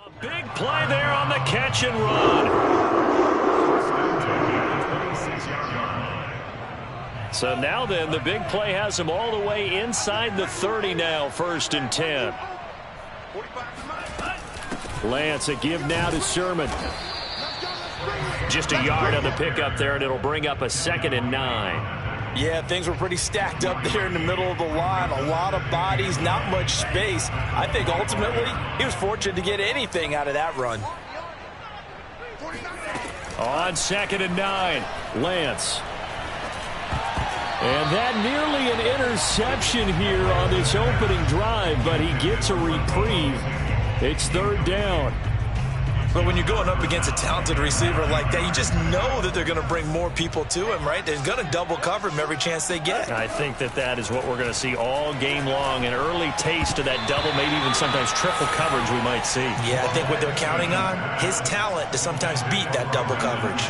A big play there on the catch and run. So now then, the big play has him all the way inside the 30 now, 1st and 10. Lance, a give now to Sermon. Just a yard on the pickup there, and it'll bring up a 2nd and 9. Yeah, things were pretty stacked up there in the middle of the line. A lot of bodies, not much space. I think ultimately he was fortunate to get anything out of that run. On 2nd and 9, Lance. And that nearly an interception here on this opening drive, but he gets a reprieve. It's 3rd down. But when you're going up against a talented receiver like that, you just know that they're going to bring more people to him, right? They're going to double cover him every chance they get. I think that is what we're going to see all game long. An early taste of that double, maybe even sometimes triple coverage we might see. Yeah, I think what they're counting on, his talent to sometimes beat that double coverage.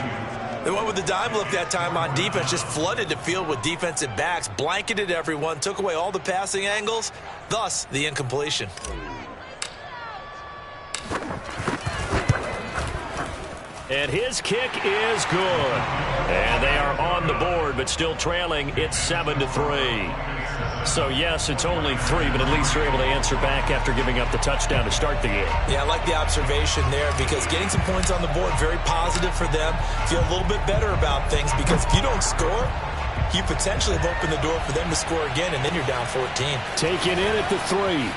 They went with the dime look that time on defense, just flooded the field with defensive backs, blanketed everyone, took away all the passing angles, thus the incompletion. And his kick is good. And they are on the board, but still trailing. It's 7-3. So, yes, it's only 3, but at least they're able to answer back after giving up the touchdown to start the game. Yeah, I like the observation there because getting some points on the board, very positive for them. Feel a little bit better about things because if you don't score, you potentially have opened the door for them to score again, and then you're down 14. Taken in at the 3.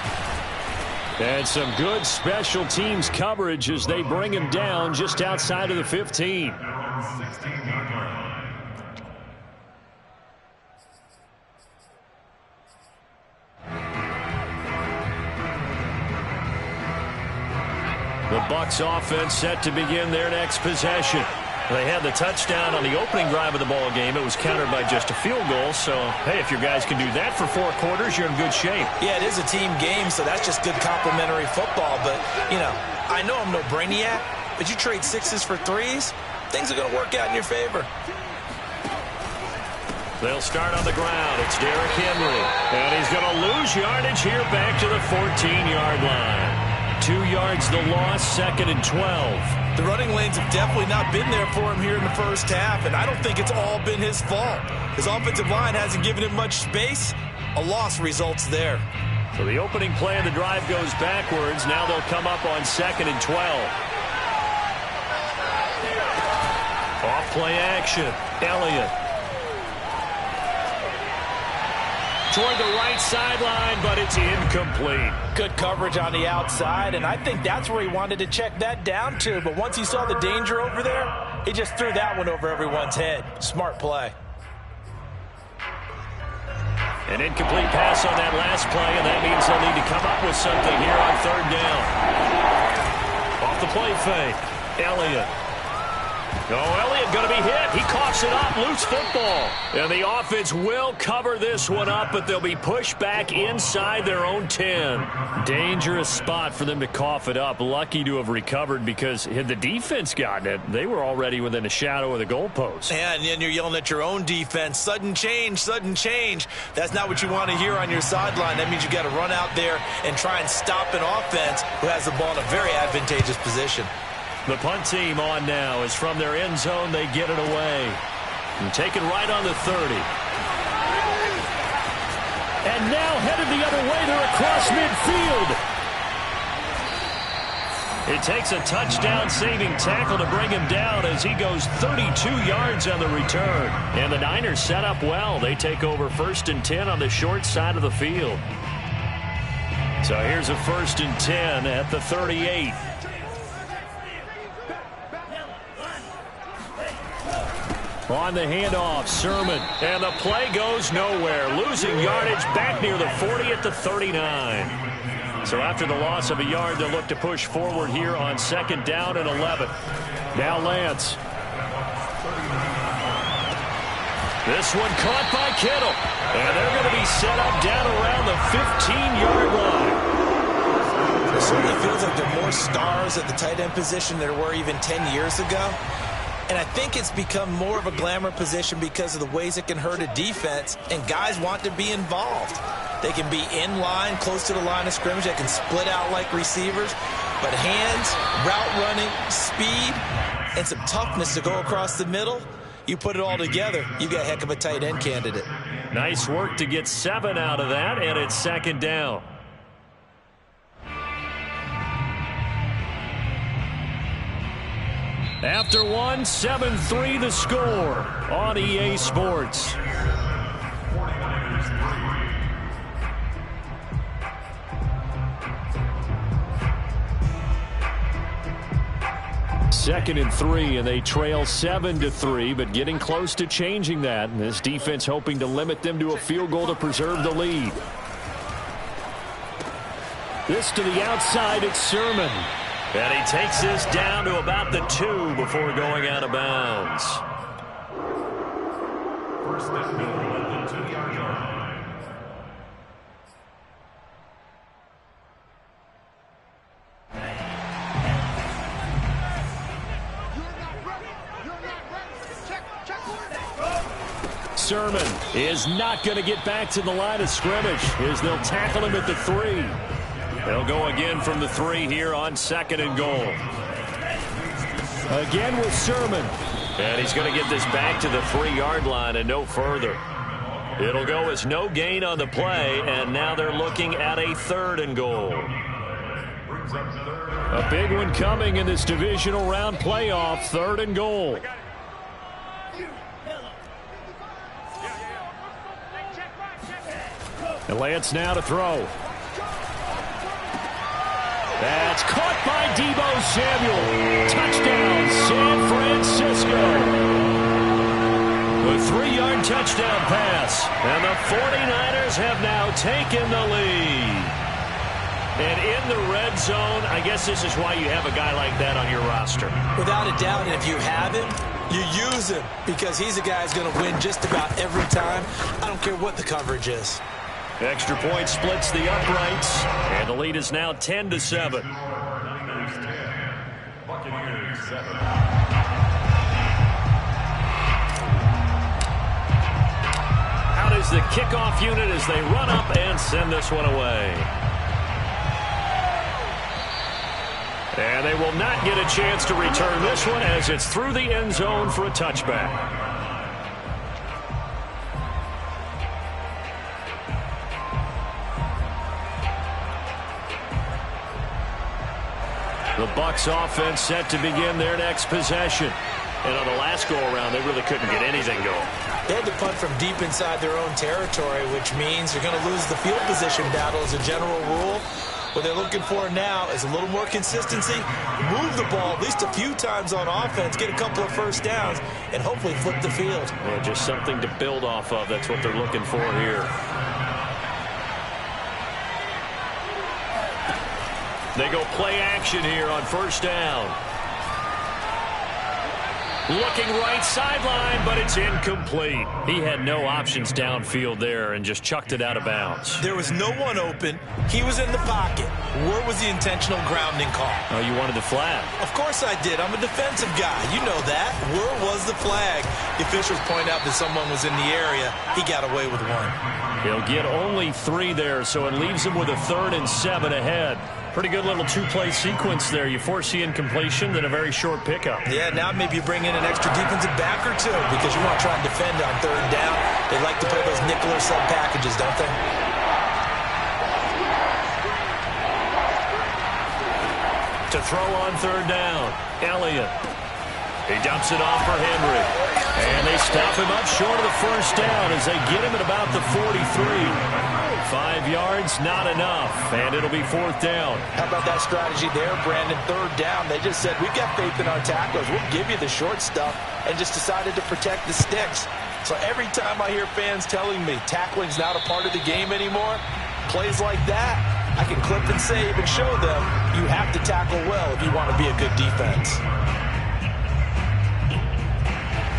And some good special teams coverage as they bring him down just outside of the 15. The Bucs offense set to begin their next possession. They had the touchdown on the opening drive of the ball game. It was countered by just a field goal. So, hey, if your guys can do that for 4 quarters, you're in good shape. Yeah, it is a team game, so that's just good complementary football. But, you know, I know I'm no brainiac, but you trade 6s for 3s, things are going to work out in your favor. They'll start on the ground. It's Derrick Henry. And he's going to lose yardage here back to the 14-yard line. 2 yards the loss, 2nd and 12. The running lanes have definitely not been there for him here in the first half, and I don't think it's all been his fault. His offensive line hasn't given him much space. A loss results there. So the opening play of the drive goes backwards. Now they'll come up on 2nd and 12. Off play action. Elliott. Toward the right sideline, but it's incomplete. Good coverage on the outside, and I think that's where he wanted to check that down to. But once he saw the danger over there, he just threw that one over everyone's head. Smart play. An incomplete pass on that last play, and that means they'll need to come up with something here on 3rd down. Off the play fake. Elliott. Elliott going to be hit. He coughs it up. Loose football. And the offense will cover this one up, but they'll be pushed back inside their own 10. Dangerous spot for them to cough it up. Lucky to have recovered because had the defense gotten it, they were already within a shadow of the goalpost. Yeah, and then you're yelling at your own defense. Sudden change, sudden change. That's not what you want to hear on your sideline. That means you got to run out there and try and stop an offense who has the ball in a very advantageous position. The punt team on now is from their end zone. They get it away. And take it right on the 30. And now headed the other way. They're across midfield. It takes a touchdown-saving tackle to bring him down as he goes 32 yards on the return. And the Niners set up well. They take over 1st and 10 on the short side of the field. So here's a 1st and 10 at the 38. On the handoff, Sermon, and the play goes nowhere. Losing yardage back near the 40 at the 39. So after the loss of a yard, they'll look to push forward here on 2nd down and 11. Now Lance. This one caught by Kittle. And they're going to be set up down around the 15-yard line. It certainly feels like there are more stars at the tight end position than there were even 10 years ago. And I think it's become more of a glamour position because of the ways it can hurt a defense, and guys want to be involved. They can be in line, close to the line of scrimmage. They can split out like receivers. But hands, route running, speed, and some toughness to go across the middle, you put it all together, you got a heck of a tight end candidate. Nice work to get 7 out of that, and it's second down. After one, 7-3 the score on EA Sports. Second and 3, and they trail 7-3, but getting close to changing that. And this defense hoping to limit them to a field goal to preserve the lead. This to the outside, it's Sermon. And he takes this down to about the 2 before going out of bounds. First down at the 2-yard line. Sermon is not going to get back to the line of scrimmage as they'll tackle him at the 3. They'll go again from the 3 here on second and goal. Again with Sermon. And he's going to get this back to the 3-yard line and no further. It'll go as no gain on the play, and now they're looking at a 3rd and goal. A big one coming in this divisional round playoff, 3rd and goal. And Lance now to throw. That's caught by Deebo Samuel. Touchdown, San Francisco. A 3-yard touchdown pass. And the 49ers have now taken the lead. And in the red zone, I guess this is why you have a guy like that on your roster. Without a doubt, and if you have him, you use him because he's a guy who's going to win just about every time. I don't care what the coverage is. Extra point splits the uprights, and the lead is now 10-7. Out is the kickoff unit as they run up and send this one away. And they will not get a chance to return this one as it's through the end zone for a touchback. The Bucs offense set to begin their next possession. And on the last go-around, they really couldn't get anything going. They had to punt from deep inside their own territory, which means they're going to lose the field position battle as a general rule. What they're looking for now is a little more consistency, move the ball at least a few times on offense, get a couple of first downs, and hopefully flip the field. Yeah, just something to build off of. That's what they're looking for here. They go play action here on first down. Looking right sideline, but it's incomplete. He had no options downfield there and just chucked it out of bounds. There was no one open. He was in the pocket. Where was the intentional grounding call? Oh, you wanted the flag. Of course I did. I'm a defensive guy. You know that. Where was the flag? The officials point out that someone was in the area. He got away with one. He'll get only 3 there, so it leaves him with a 3rd and 7 ahead. Pretty good little 2-play sequence there. You force the incompletion, then a very short pickup. Yeah, now maybe you bring in an extra defensive back or 2 because you want to try and defend on 3rd down. They like to play those nickel or sub packages, don't they? To throw on 3rd down, Elliott. He dumps it off for Henry. And they stop him up short of the first down as they get him at about the 43. 5 yards, not enough, and it'll be 4th down. How about that strategy there, Brandon? 3rd down. They just said, we've got faith in our tacklers. We'll give you the short stuff, and just decided to protect the sticks. So every time I hear fans telling me tackling's not a part of the game anymore, plays like that, I can clip and save and show them you have to tackle well if you want to be a good defense.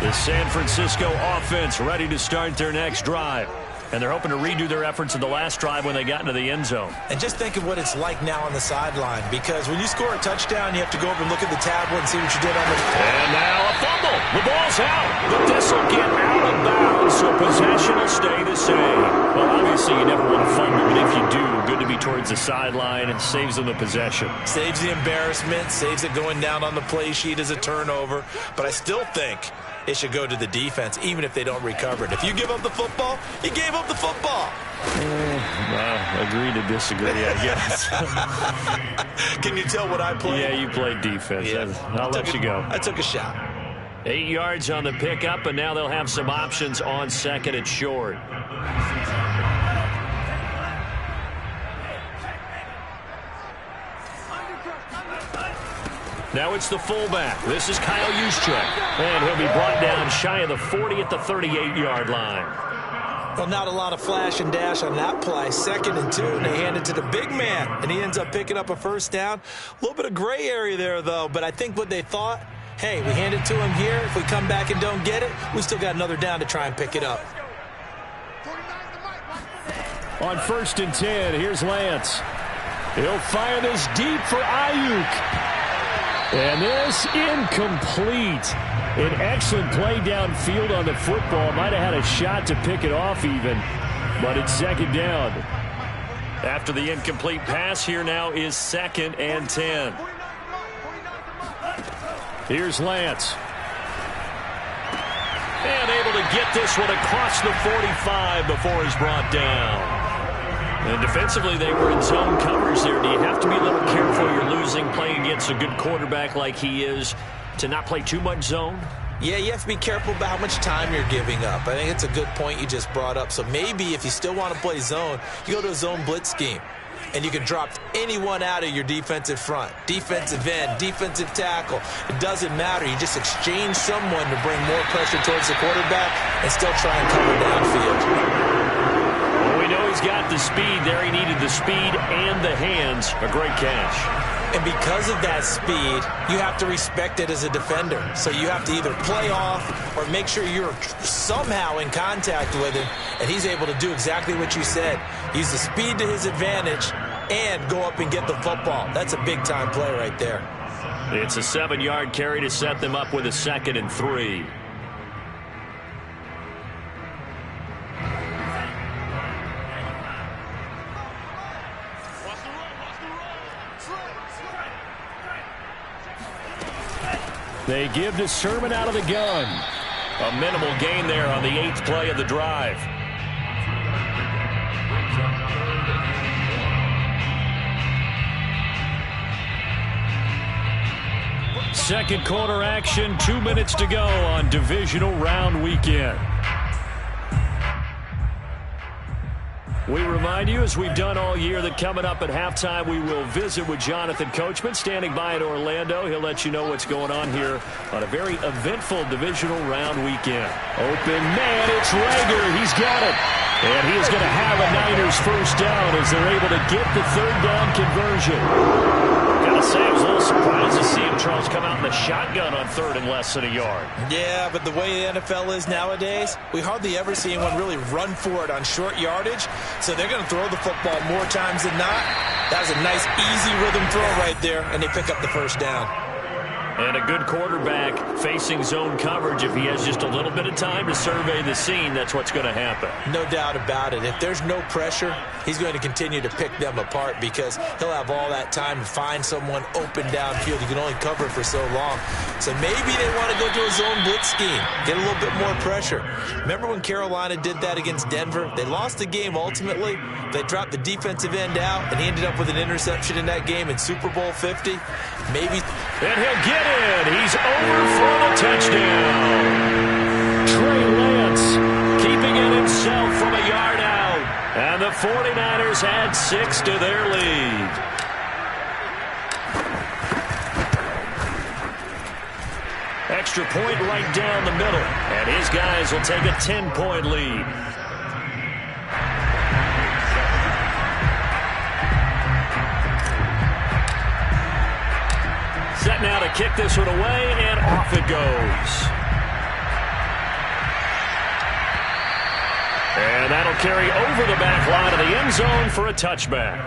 The San Francisco offense ready to start their next drive. And they're hoping to redo their efforts in the last drive when they got into the end zone. And just think of what it's like now on the sideline, because when you score a touchdown, you have to go over and look at the tablet and see what you did on the... And now a fumble. The ball's out, but this will get out of bounds, so So possession will stay the same. Well, obviously you never want to fumble, but if you do, good to be towards the sideline. It saves them the possession. Saves the embarrassment, saves it going down on the play sheet as a turnover. But I still think it should go to the defense, even if they don't recover it. If you give up the football, you gave up the football. Agree to disagree, I guess. Can you tell what I played? Yeah, you played defense. Yeah. I'll let you go. I took a shot. 8 yards on the pickup, and now they'll have some options on second and short. Now it's the fullback. This is Kyle Juszczyk. And he'll be brought down shy of the 40 at the 38-yard line. Well, not a lot of flash and dash on that play. 2nd and 2, and they hand it to the big man, and he ends up picking up a first down. A little bit of gray area there, though, but I think what they thought, hey, we hand it to him here. If we come back and don't get it, we still got another down to try and pick it up. On 1st and 10, here's Lance. He'll fire this deep for Ayuk. And this incomplete. An excellent play downfield on the football. Might have had a shot to pick it off even, but it's 2nd down. After the incomplete pass, here now is 2nd and 10. Here's Lance. And able to get this one across the 45 before he's brought down. And defensively, they were in zone coverage there. Do you have to be a little careful? You're losing, playing against a good quarterback like he is, to not play too much zone? Yeah, you have to be careful about how much time you're giving up. I think it's a good point you just brought up. So maybe if you still want to play zone, you go to a zone blitz scheme. And you can drop anyone out of your defensive front. Defensive end, defensive tackle. It doesn't matter. You just exchange someone to bring more pressure towards the quarterback and still try and cover downfield. Well, we know he's got the speed there. He needed the speed and the hands. A great catch. And because of that speed, you have to respect it as a defender. So you have to either play off or make sure you're somehow in contact with him, and he's able to do exactly what you said. Use the speed to his advantage and go up and get the football. That's a big-time play right there. It's a 7-yard carry to set them up with a 2nd and 3. They give to Sermon out of the gun. A minimal gain there on the 8th play of the drive. Second quarter action, 2 minutes to go on divisional round weekend. We remind you, as we've done all year, that coming up at halftime, we will visit with Jonathan Coachman, standing by in Orlando. He'll let you know what's going on here on a very eventful divisional round weekend. Open man, it's Reagor. He's got it. And he is going to have a Niners first down as they're able to get the 3rd down conversion. Gotta say, I was a little surprised to see him, Charles, come out in the shotgun on 3rd and less than a yard. Yeah, but the way the NFL is nowadays, we hardly ever see anyone really run for it on short yardage. So they're going to throw the football more times than not. That was a nice, easy rhythm throw right there, and they pick up the first down. And a good quarterback facing zone coverage. If he has just a little bit of time to survey the scene, that's what's going to happen. No doubt about it. If there's no pressure, he's going to continue to pick them apart because he'll have all that time to find someone open downfield. You can only cover for so long. So maybe they want to go to a zone blitz scheme, get a little bit more pressure. Remember when Carolina did that against Denver? They lost the game ultimately. They dropped the defensive end out, and he ended up with an interception in that game in Super Bowl 50. Maybe. And he'll get in. He's over for the touchdown. Trey Lance keeping it himself from a yard out. And the 49ers add 6 to their lead. Extra point right down the middle. And his guys will take a 10-point lead. Set now to kick this one away, and off it goes. And that'll carry over the back line of the end zone for a touchback.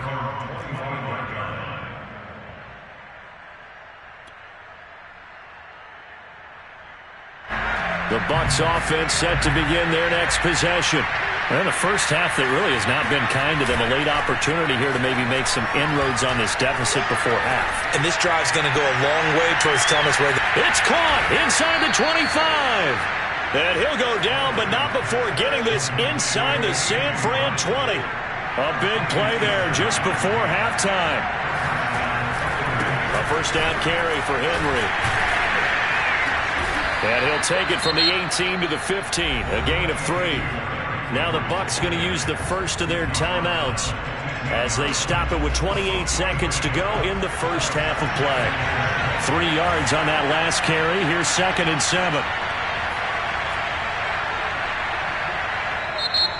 The Bucs offense set to begin their next possession. And the first half that really has not been kind to them. A late opportunity here to maybe make some inroads on this deficit before half. And this drive's going to go a long way towards telling us where it's caught inside the 25. And he'll go down, but not before getting this inside the San Fran 20. A big play there just before halftime. A first down carry for Henry. And he'll take it from the 18 to the 15. A gain of 3. Now the Bucs going to use the first of their timeouts as they stop it with 28 seconds to go in the first half of play. 3 yards on that last carry. Here's 2nd and 7.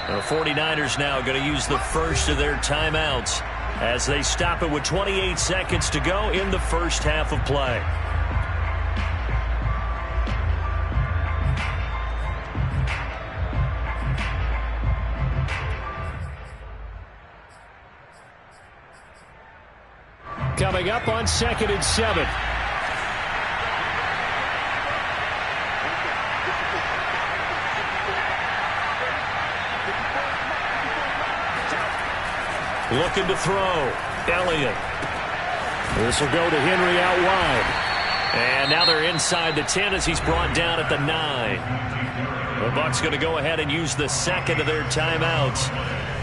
The 49ers now going to use the first of their timeouts as they stop it with 28 seconds to go in the first half of play. Coming up on 2nd and 7. Looking to throw. Elliott. This will go to Henry out wide. And now they're inside the 10 as he's brought down at the 9. The Bucs going to go ahead and use the second of their timeouts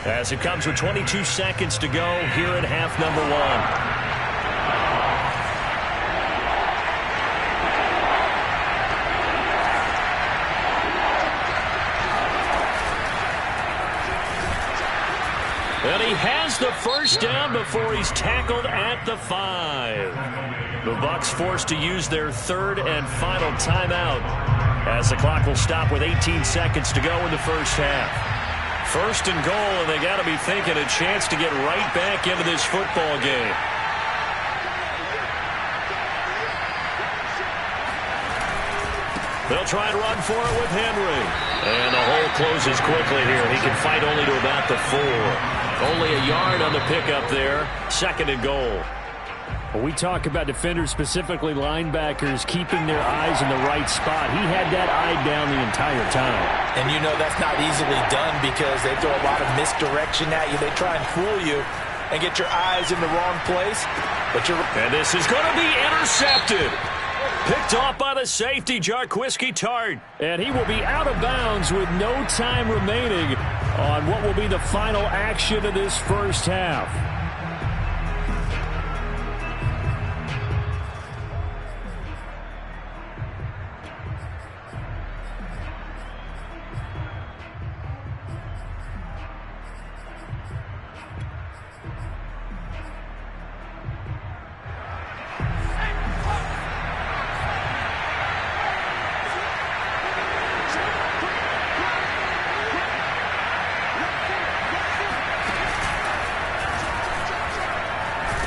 as it comes with 22 seconds to go here at half number 1. And he has the first down before he's tackled at the 5. The Bucs forced to use their third and final timeout as the clock will stop with 18 seconds to go in the first half. 1st and goal, and they got to be thinking a chance to get right back into this football game. They'll try and run for it with Henry. And the hole closes quickly here. He can fight only to about the 4. Only a yard on the pickup there. 2nd and goal. Well, we talk about defenders, specifically linebackers, keeping their eyes in the right spot. He had that eye down the entire time. And you know that's not easily done because they throw a lot of misdirection at you. They try and fool you and get your eyes in the wrong place. And this is going to be intercepted. Picked off by the safety, Jarquiski Tartt. And he will be out of bounds with no time remaining on what will be the final action of this first half.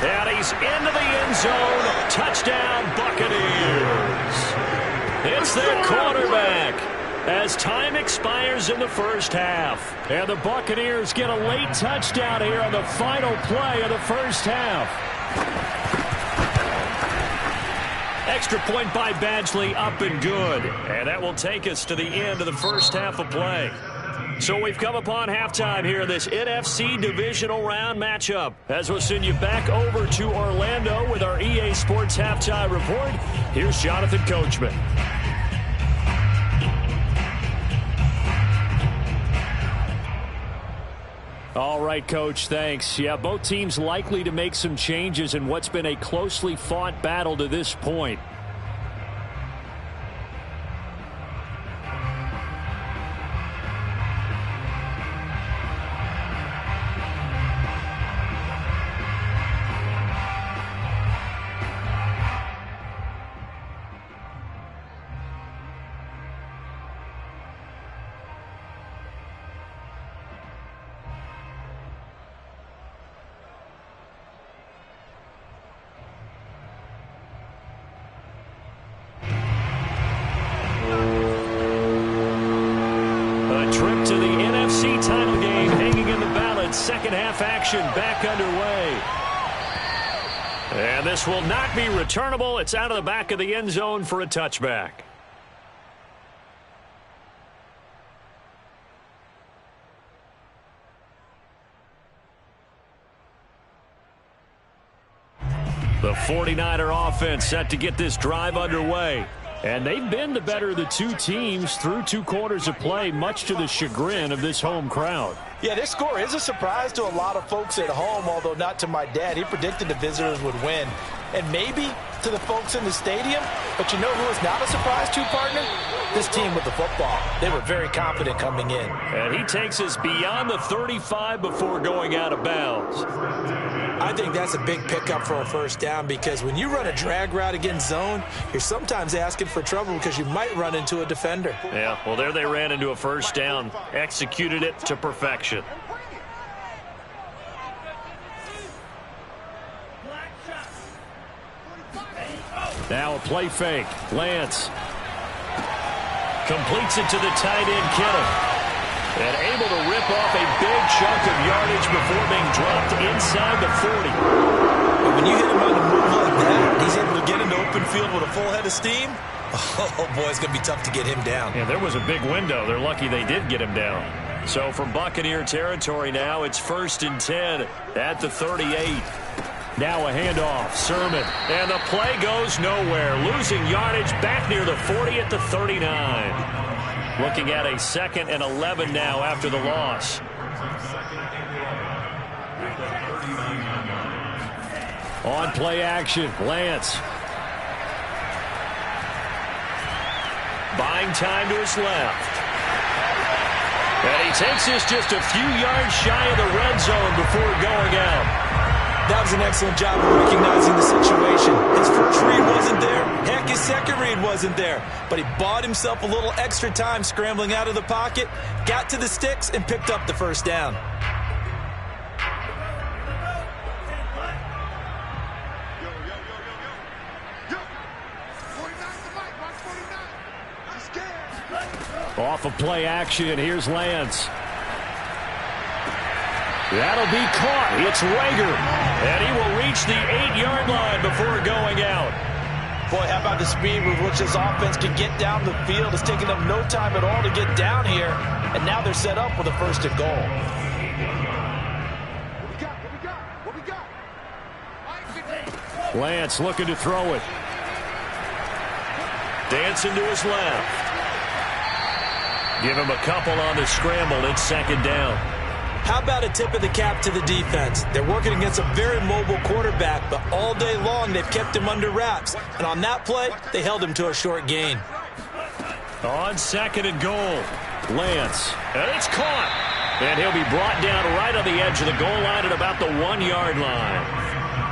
And he's into the end zone. Touchdown, Buccaneers. It's their quarterback as time expires in the first half. And the Buccaneers get a late touchdown here on the final play of the first half. Extra point by Badgley, up and good. And that will take us to the end of the first half of play. So we've come upon halftime here in this NFC Divisional Round matchup. As we'll send you back over to Orlando with our EA Sports Halftime Report, here's Jonathan Coachman. All right, Coach, thanks. Yeah, both teams likely to make some changes in what's been a closely fought battle to this point. Title game hanging in the balance. Second half action back underway. And this will not be returnable. It's out of the back of the end zone for a touchback. The 49er offense set to get this drive underway. And they've been the better of the two teams through 2 quarters of play, much to the chagrin of this home crowd. Yeah, this score is a surprise to a lot of folks at home, although not to my dad. He predicted the visitors would win. And maybe to the folks in the stadium. But you know who is not a surprise to, partner? This team with the football. They were very confident coming in. And he takes us beyond the 35 before going out of bounds. I think that's a big pickup for a first down because when you run a drag route against zone, you're sometimes asking for trouble because you might run into a defender. Yeah, well, there they ran into a first down. Executed it to perfection. Now a play fake. Lance completes it to the tight end, Kittle. And able to rip off a big chunk of yardage before being dropped inside the 40. And when you hit him on the move like that, he's able to get into open field with a full head of steam. Oh, boy, it's going to be tough to get him down. Yeah, there was a big window. They're lucky they did get him down. So from Buccaneer territory now, it's 1st and 10 at the 38. Now a handoff. Sermon. And the play goes nowhere. Losing yardage back near the 40 at the 39. Looking at a 2nd and 11 now after the loss. On play action. Lance. Buying time to his left. And he takes this just a few yards shy of the red zone before going out. That was an excellent job of recognizing the situation. His first read wasn't there. Heck, his second read wasn't there. But he bought himself a little extra time scrambling out of the pocket, got to the sticks, and picked up the first down. Off of play action, here's Lance. That'll be caught. It's Rager. And he will reach the 8-yard line before going out. Boy, how about the speed with which this offense can get down the field? It's taken them no time at all to get down here. And now they're set up with a 1st and goal. Lance looking to throw it. Dancing to his left. Give him a couple on the scramble. It's 2nd down. How about a tip of the cap to the defense? They're working against a very mobile quarterback, but all day long they've kept him under wraps. And on that play, they held him to a short gain. On 2nd and goal. Lance. And it's caught. And he'll be brought down right on the edge of the goal line at about the 1-yard line.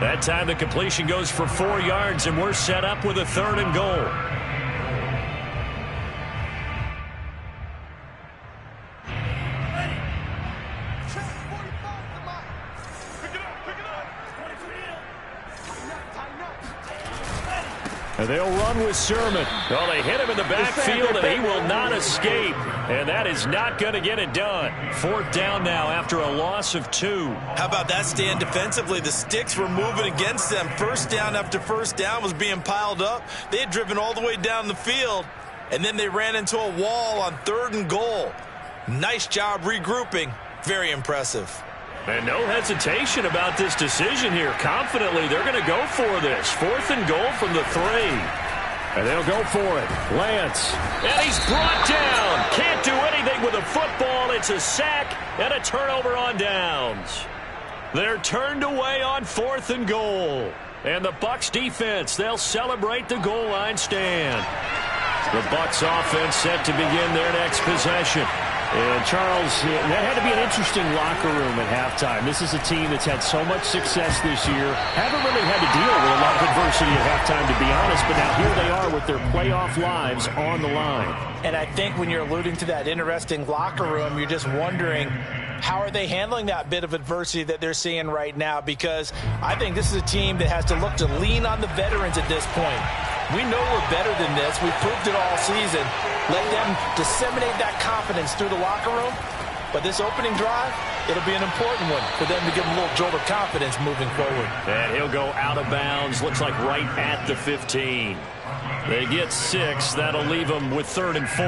That time the completion goes for 4 yards, and we're set up with a 3rd and goal. And they'll run with Sermon. Well, they hit him in the backfield, and he will not escape. And that is not going to get it done. 4th down now after a loss of 2. How about that stand defensively? The sticks were moving against them. First down after first down was being piled up. They had driven all the way down the field, and then they ran into a wall on 3rd and goal. Nice job regrouping. Very impressive. And no hesitation about this decision here. Confidently, they're going to go for this. 4th and goal from the 3. And they'll go for it. Lance. And he's brought down. Can't do anything with a football. It's a sack and a turnover on downs. They're turned away on 4th and goal. And the Bucs defense, they'll celebrate the goal line stand. The Bucs offense set to begin their next possession. And, Charles, that had to be an interesting locker room at halftime. This is a team that's had so much success this year. Haven't really had to deal with a lot of adversity at halftime, to be honest. But now here they are with their playoff lives on the line. And I think when you're alluding to that interesting locker room, you're just wondering, how are they handling that bit of adversity that they're seeing right now? Because I think this is a team that has to look to lean on the veterans at this point. We know we're better than this. We've proved it all season. Let them disseminate that confidence through the locker room. But this opening drive, it'll be an important one for them to give them a little jolt of confidence moving forward. And he'll go out of bounds. Looks like right at the 15. They get 6. That'll leave them with 3rd and 4.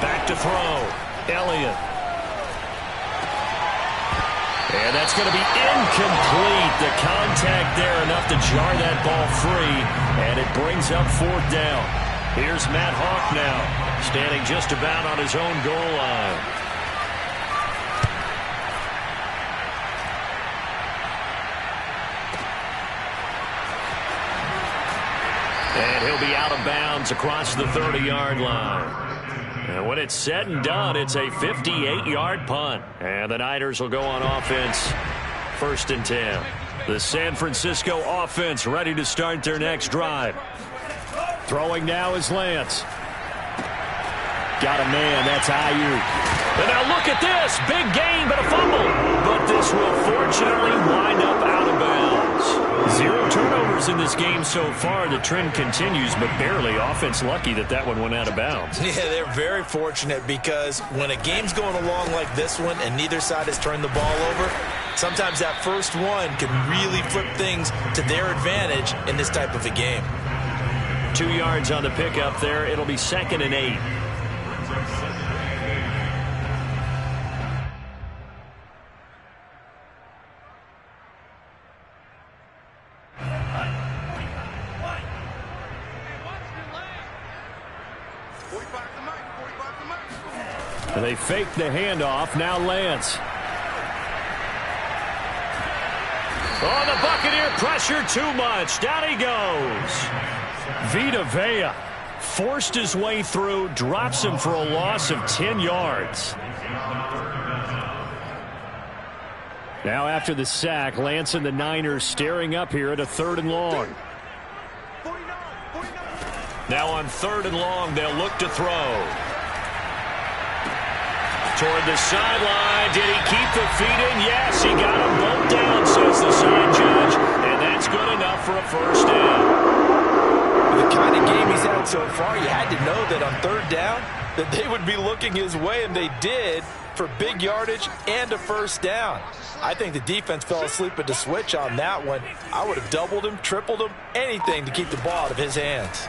Back to throw. Elliott. And that's going to be incomplete. The contact there enough to jar that ball free, and it brings up 4th down. Here's Matt Hawk now, standing just about on his own goal line. And he'll be out of bounds across the 30-yard line. And when it's said and done, it's a 58-yard punt. And the Niners will go on offense, 1st and 10. The San Francisco offense ready to start their next drive. Throwing now is Lance. Got a man, that's Ayuk. And now look at this, big gain but a fumble. But this will fortunately wind up out of bounds. 0 turnovers in this game so far. The trend continues, but barely. Offense lucky that one went out of bounds. Yeah, they're very fortunate because when a game's going along like this one and neither side has turned the ball over, sometimes that first one can really flip things to their advantage in this type of a game. 2 yards on the pickup there. It'll be 2nd and 8. They fake the handoff. Now Lance. Oh, the Buccaneer pressure too much. Down he goes. Vita Vea forced his way through, drops him for a loss of 10 yards. Now after the sack, Lance and the Niners staring up here at a 3rd and long. Now on 3rd and long, they'll look to throw. Toward the sideline. Did he keep the feet in? Yes, he got them both down, says the sign judge. And that's good enough for a 1st down. The kind of game he's had so far, you had to know that on 3rd down that they would be looking his way, and they did, for big yardage and a 1st down. I think the defense fell asleep at the switch on that one. I would have doubled him, tripled him, anything to keep the ball out of his hands.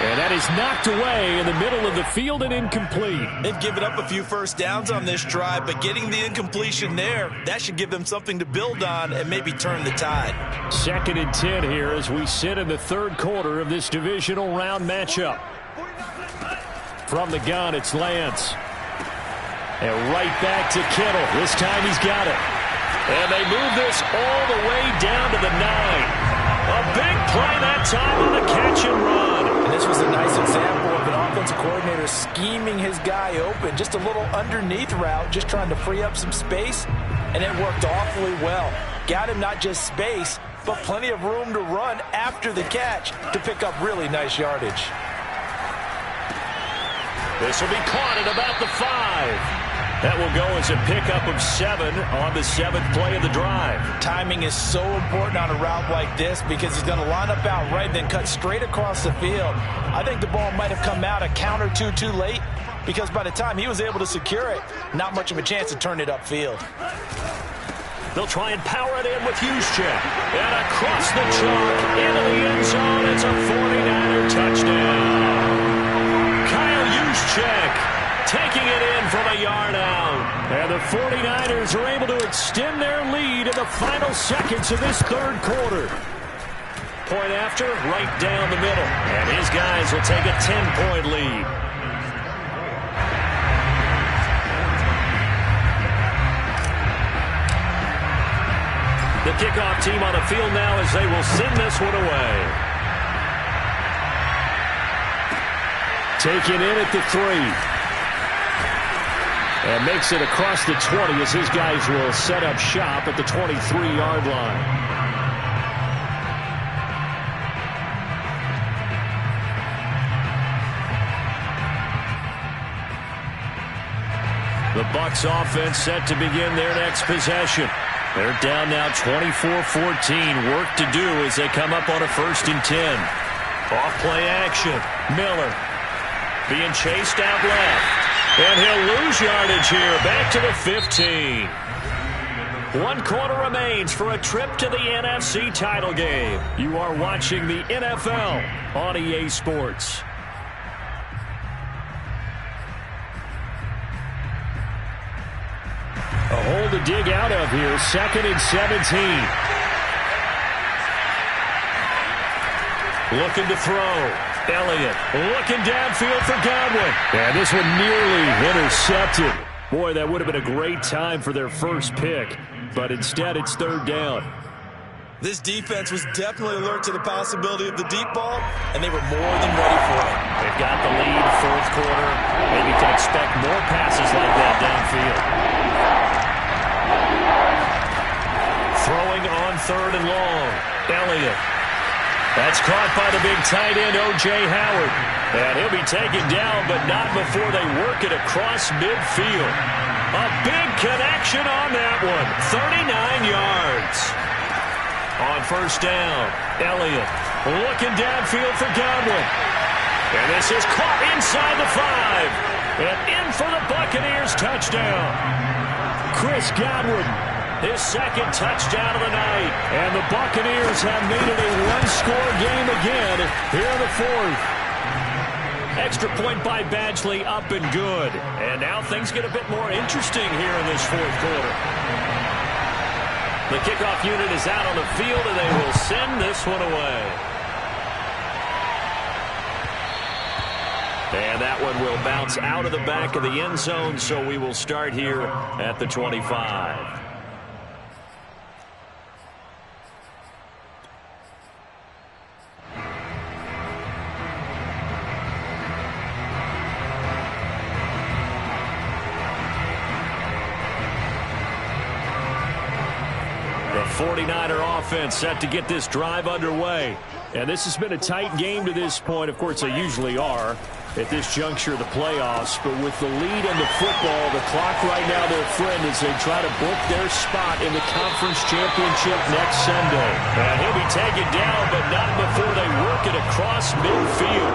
And that is knocked away in the middle of the field and incomplete. They've given up a few 1st downs on this drive, but getting the incompletion there, that should give them something to build on and maybe turn the tide. 2nd and 10 here as we sit in the 3rd quarter of this divisional round matchup. From the gun, it's Lance. And right back to Kittle. This time he's got it. And they move this all the way down to the 9. A big play that time on the catch and run. And this was a nice example of an offensive coordinator scheming his guy open. Just a little underneath route, just trying to free up some space. And it worked awfully well. Got him not just space, but plenty of room to run after the catch to pick up really nice yardage. This will be caught at about the 5. That will go as a pickup of 7 on the 7th play of the drive. Timing is so important on a route like this because he's going to line up out right, then cut straight across the field. I think the ball might have come out a count or two too late because by the time he was able to secure it, not much of a chance to turn it upfield. They'll try and power it in with Juszczyk. And across the chalk into the end zone. It's a 49er touchdown. Kyle Juszczyk taking it in from a yard out. And the 49ers are able to extend their lead in the final seconds of this 3rd quarter. Point after, right down the middle. And his guys will take a 10-point lead. The kickoff team on the field now as they will send this one away. Taken in at the 3. And makes it across the 20 as his guys will set up shop at the 23-yard line. The Bucs offense set to begin their next possession. They're down now 24-14. Work to do as they come up on a 1st and 10. Off play action. Miller being chased out left. And he'll lose yardage here. Back to the 15. 1 quarter remains for a trip to the NFC title game. You are watching the NFL on EA Sports. A hole to dig out of here. 2nd and 17. Looking to throw. Elliott looking downfield for Godwin. And this one nearly intercepted. Boy, that would have been a great time for their first pick. But instead, it's 3rd down. This defense was definitely alert to the possibility of the deep ball, and they were more than ready for it. They've got the lead, 4th quarter. Maybe can expect more passes like that downfield. Throwing on 3rd and long. Elliott. That's caught by the big tight end, O.J. Howard. And he'll be taken down, but not before they work it across midfield. A big connection on that one. 39 yards. On 1st down, Elliott looking downfield for Godwin. And this is caught inside the 5. And in for the Buccaneers touchdown. Chris Godwin, his 2nd touchdown of the night. And the Buccaneers have made it a one-score game again here in the 4th. Extra point by Badgley, up and good. And now things get a bit more interesting here in this 4th quarter. The kickoff unit is out on the field, and they will send this one away. And that one will bounce out of the back of the end zone, so we will start here at the 25. The 49er offense set to get this drive underway. And this has been a tight game to this point. Of course, they usually are at this juncture of the playoffs. But with the lead in the football, the clock right now their friend as they try to book their spot in the conference championship next Sunday. And he'll be taken down, but not before they work it across midfield.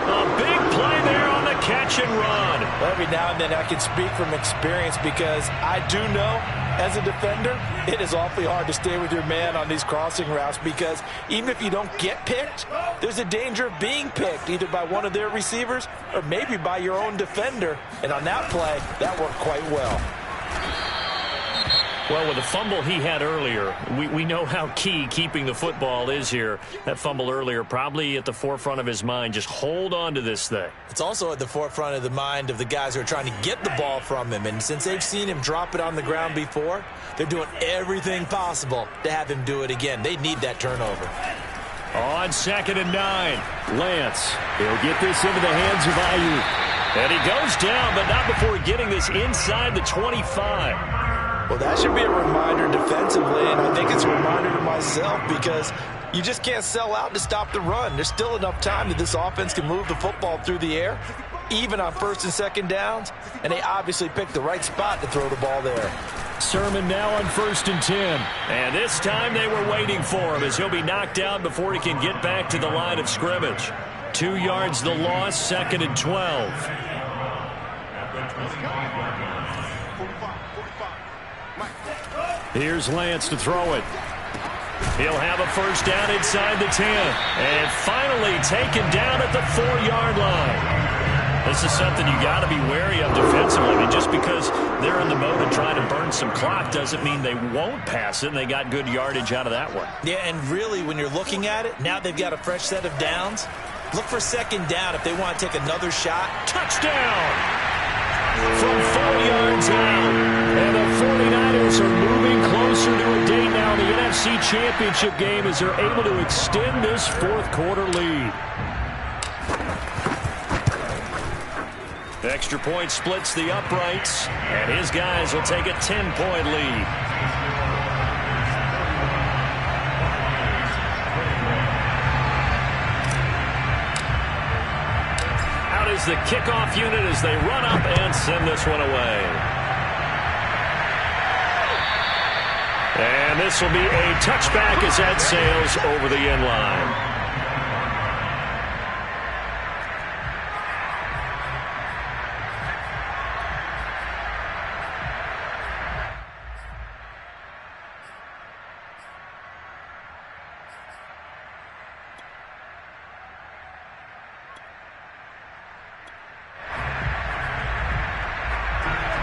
A big play there on the catch and run. Every now and then I can speak from experience because I do know as a defender, it is awfully hard to stay with your man on these crossing routes because even if you don't get picked, there's a danger of being picked either by one of their receivers or maybe by your own defender. And on that play, that worked quite well. Well, with the fumble he had earlier, we know how key keeping the football is here. That fumble earlier probably at the forefront of his mind. Just hold on to this thing. It's also at the forefront of the mind of the guys who are trying to get the ball from him. And since they've seen him drop it on the ground before, they're doing everything possible to have him do it again. They need that turnover. On 2nd and 9, Lance. He'll get this into the hands of Ayuk. And he goes down, but not before getting this inside the 25. Well, that should be a reminder defensively, and I think it's a reminder to myself because you just can't sell out to stop the run. There's still enough time that this offense can move the football through the air, even on 1st and 2nd downs, and they obviously picked the right spot to throw the ball there. Sermon now on 1st and 10. And this time they were waiting for him as he'll be knocked down before he can get back to the line of scrimmage. 2 yards the loss, 2nd and 12. Here's Lance to throw it. He'll have a 1st down inside the 10. And finally taken down at the 4-yard line. This is something you got to be wary of defensively. I mean, just because they're in the mode of trying to burn some clock doesn't mean they won't pass it, and they got good yardage out of that one. Yeah, and really, when you're looking at it, now they've got a fresh set of downs. Look for 2nd down if they want to take another shot. Touchdown! From 4 yards out. And the 49ers are moving closer to a date now in the NFC Championship game as they're able to extend this 4th quarter lead. Extra point splits the uprights, and his guys will take a 10-point lead. Out is the kickoff unit as they run up and send this one away. And this will be a touchback as that sails over the end line.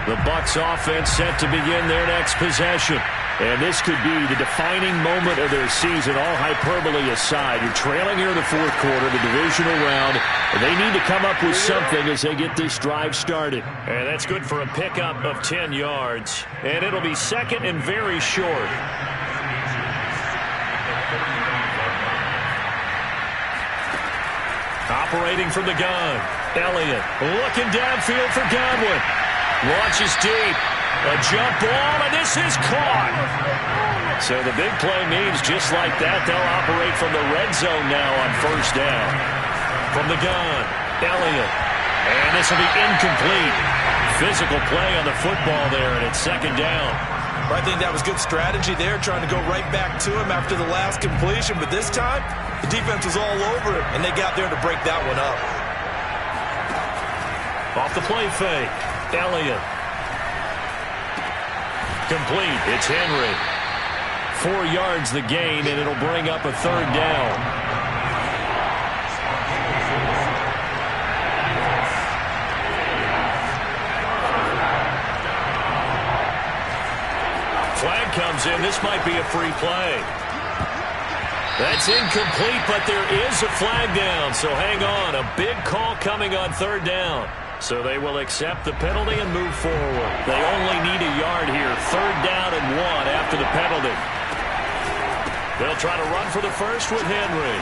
The Bucs offense set to begin their next possession. And this could be the defining moment of their season, all hyperbole aside. You're trailing here in the fourth quarter, the divisional round, and they need to come up with something as they get this drive started. And that's good for a pickup of 10 yards. And it'll be second and very short. Operating from the gun. Elliott looking downfield for Godwin. Launches deep. A jump ball, and this is caught. So the big play means just like that, they'll operate from the red zone now on first down. From the gun, Elliott. And this will be incomplete. Physical play on the football there, and it's second down. I think that was good strategy there, trying to go right back to him after the last completion. But this time, the defense was all over it, and they got there to break that one up. Off the play fake, Elliott. Complete. It's Henry. 4 yards the gain, and it'll bring up a third down. Flag comes in. This might be a free play. That's incomplete, but there is a flag down, so hang on. A big call coming on third down. So they will accept the penalty and move forward. They only need a yard here. Third down and 1 after the penalty. They'll try to run for the first with Henry.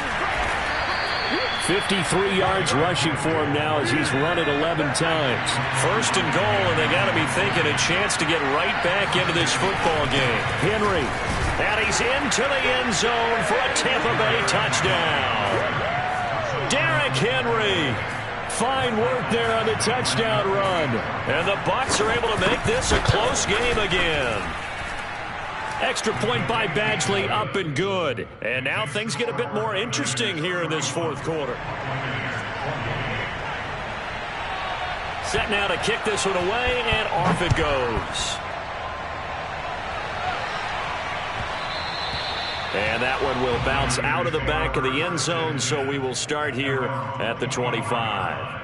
53 yards rushing for him now as he's run it 11 times. First and goal, and they got to be thinking a chance to get right back into this football game. Henry. And he's into the end zone for a Tampa Bay touchdown. Derrick Henry. Fine work there on the touchdown run. And the Bucs are able to make this a close game again. Extra point by Badgley, up and good. And now things get a bit more interesting here in this fourth quarter. Set now to kick this one away, and off it goes. And that one will bounce out of the back of the end zone, so we will start here at the 25.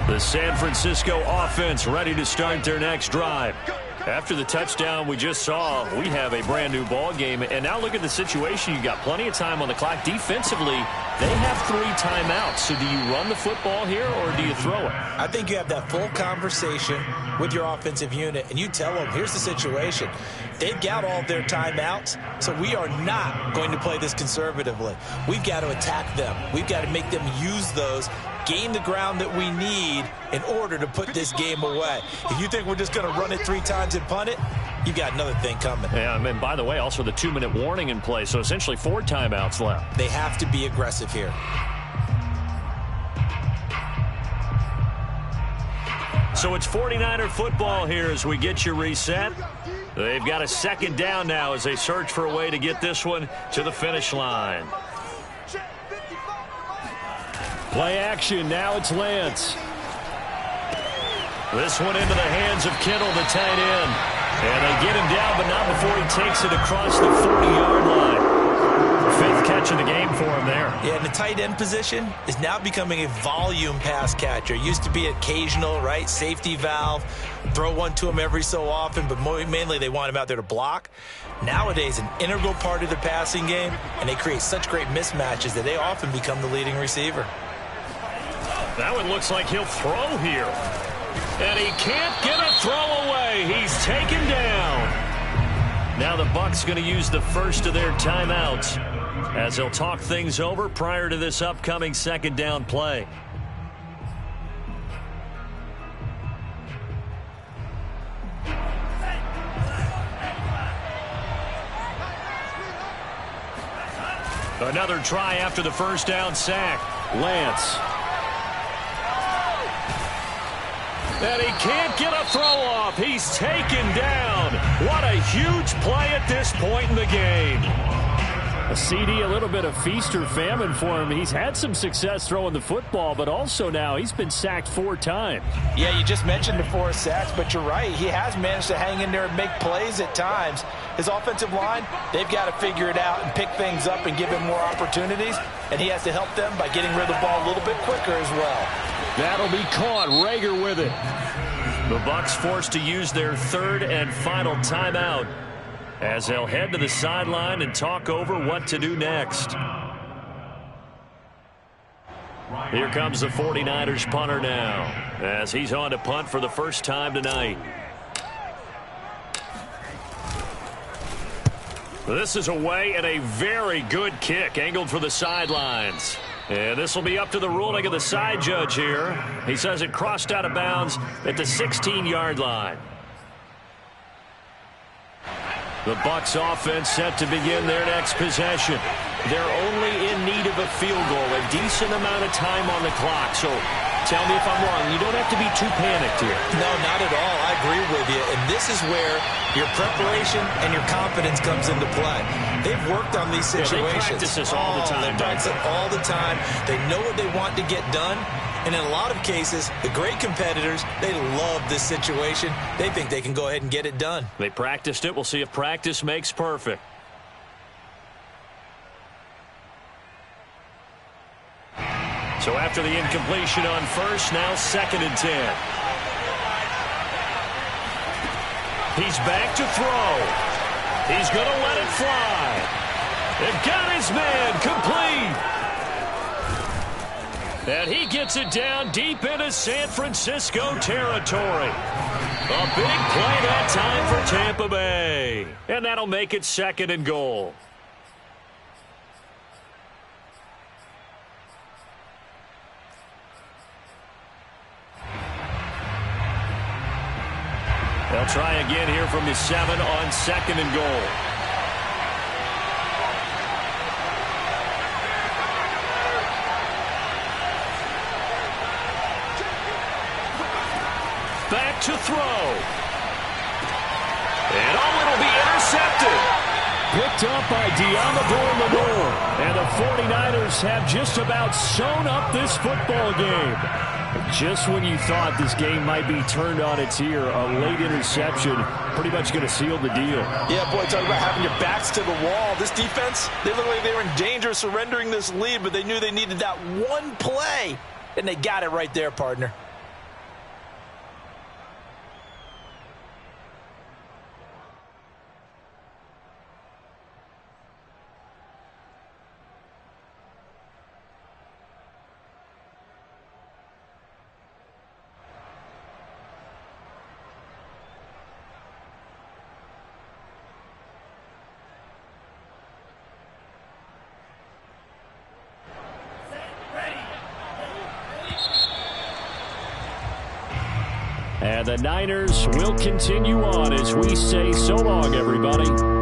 The San Francisco offense ready to start their next drive. After the touchdown we just saw, we have a brand new ball game. And now look at the situation. You got plenty of time on the clock. Defensively, they have 3 timeouts. So do you run the football here or do you throw it? I think you have that full conversation with your offensive unit, and you tell them, here's the situation. They've got all their timeouts, so we are not going to play this conservatively. We've got to attack them. We've got to make them use those, gain the ground that we need in order to put this game away. If you think we're just going to run it 3 times and punt it, you got another thing coming. Yeah, and by the way, also the 2-minute warning in play, so essentially 4 timeouts left. They have to be aggressive here. So it's 49er football here as we get you reset. They've got a second down now as they search for a way to get this one to the finish line. Play action. Now it's Lance. This one into the hands of Kittle, the tight end. And they get him down, but not before he takes it across the 40-yard line. 5th catch of the game for him there. Yeah, and the tight end position is now becoming a volume pass catcher. Used to be occasional, right? Safety valve. Throw one to him every so often, but mainly they want him out there to block. Nowadays, an integral part of the passing game, and they create such great mismatches that they often become the leading receiver. That one looks like he'll throw here. And he can't get a throw away. He's taken down. Now the Bucs going to use the first of their timeouts as they'll talk things over prior to this upcoming second down play. Another try after the first down sack. Lance. And he can't get a throw off. He's taken down. What a huge play at this point in the game. A CD, a little bit of feast or famine for him. He's had some success throwing the football, but also now he's been sacked 4 times. Yeah, you just mentioned the 4 sacks, but you're right. He has managed to hang in there and make plays at times. His offensive line, they've got to figure it out and pick things up and give him more opportunities, and he has to help them by getting rid of the ball a little bit quicker as well. That'll be caught. Rager with it. The Bucs forced to use their 3rd and final timeout as they'll head to the sideline and talk over what to do next. Here comes the 49ers punter now as he's on to punt for the first time tonight. This is away and a very good kick angled for the sidelines. And this will be up to the ruling of the side judge here. He says it crossed out of bounds at the 16-yard line. The Bucs offense set to begin their next possession. They're only in need of a field goal, a decent amount of time on the clock. So tell me if I'm wrong. You don't have to be too panicked here. No, not at all. I agree with you. And this is where your preparation and your confidence comes into play. They've worked on these situations. Yeah, they practice this all the time. They practice it all the time. They know what they want to get done. And in a lot of cases, the great competitors, they love this situation. They think they can go ahead and get it done. They practiced it. We'll see if practice makes perfect. So after the incompletion on first, now 2nd and 10. He's back to throw. He's going to let it fly. They've got his man complete. And he gets it down deep into San Francisco territory. A big play that time for Tampa Bay. And that'll make it 2nd and goal. They'll try again here from the 7 on 2nd and goal. Back to throw. And it'll be intercepted. Picked up by Deommodore Lenoir. And the 49ers have just about sewn up this football game. Just when you thought this game might be turned on its ear, a late interception pretty much going to seal the deal. Yeah, boy, talk about having your backs to the wall. This defense, they look like they were in danger of surrendering this lead, but they knew they needed that one play, and they got it right there, partner. And the Niners will continue on as we say so long, everybody.